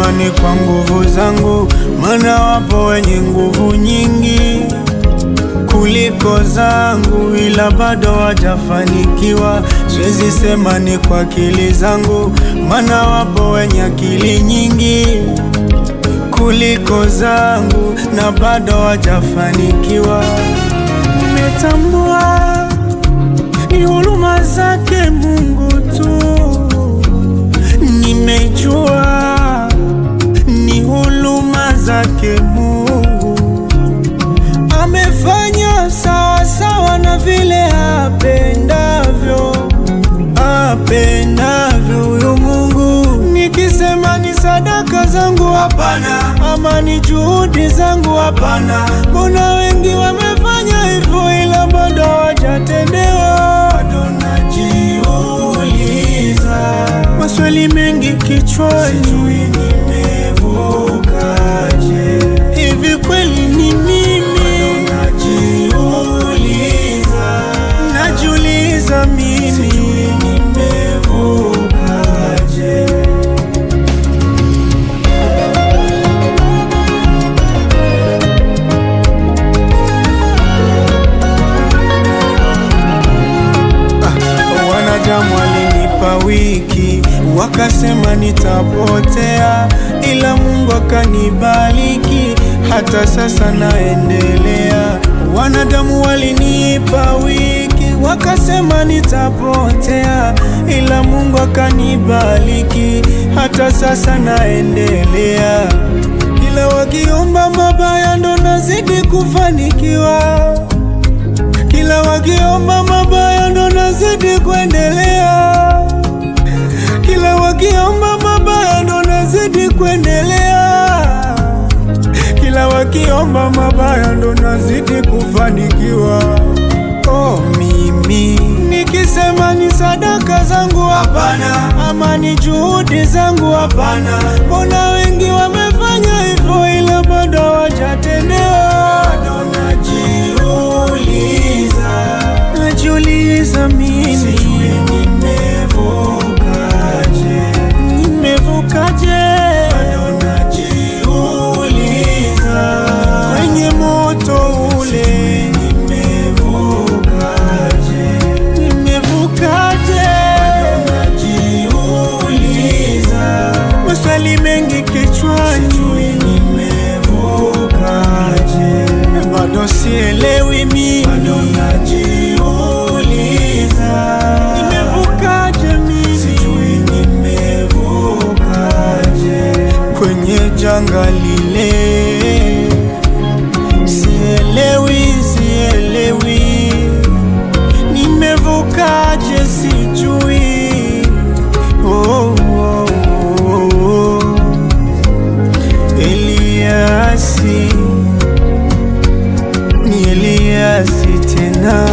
nikisema ni kwa nguvu zangu, maana wapo wenye nguvu nyingi kuliko zangu, ila bado hawajafanikiwa. Siwezi sema ni kwa akili zangu, maana wapo wenye akili nyingi kuliko zangu, na bado hawajafanikiwa. Nimetambua ni huruma zake Mungu tu, nimejua ni huruma zake Mungu. Amefanya sawa sawa na vile apendavyo, apendavyo huyu Mungu. Nikisema ni sadaka zangu hapana, ama ni juhudi zangu hapana. Mbona wengi wamefanya hivyo ila bado hawajatendewa? Bado najiuliza maswali mengi kichwani, sijui nimevukaje, hivi kweli ni mimi? Bado najiuliza mimi, sijui nimevukaje. Wanadamu walinipa wiki, wakasema nitapotea, ila Mungu akanibariki, hata sasa naendelea. Wanadamu walinipa wiki, wakasema nitapotea, ila Mungu akanibariki, hata sasa naendelea. Kila wakiomba mabaya ndo nazidi kufanikiwa, kila wakiomba mabaya ndo nazidi kuendelea, kila wakiomba mabaya ndo nazidi kuendelea, kila wakiomba mabaya ndo nazidi kufanikiwa. Oh, mimi nikisema ni sadaka zangu hapana, ama ni juhudi zangu hapana. Mbona wengi wamefanya hivyo ila bado hawajatendewa? Bado najiuliza mimi, sijui nimevukaje, nimevukaje? Bado najiuliza kwenye moto ule, nimevukaje, nimevukaje? Bado najiuliza maswali mengi kichwani, sijui nimevukaje, bado sielewi mimi, bado najiuliza nimevukaje mimi, sijui nimevukaje kwenye janga lile. Sielewi, sielewi nimevukaje, sijui. Oh, oh, oh, oh. Eliasi, ni Eliasi tena.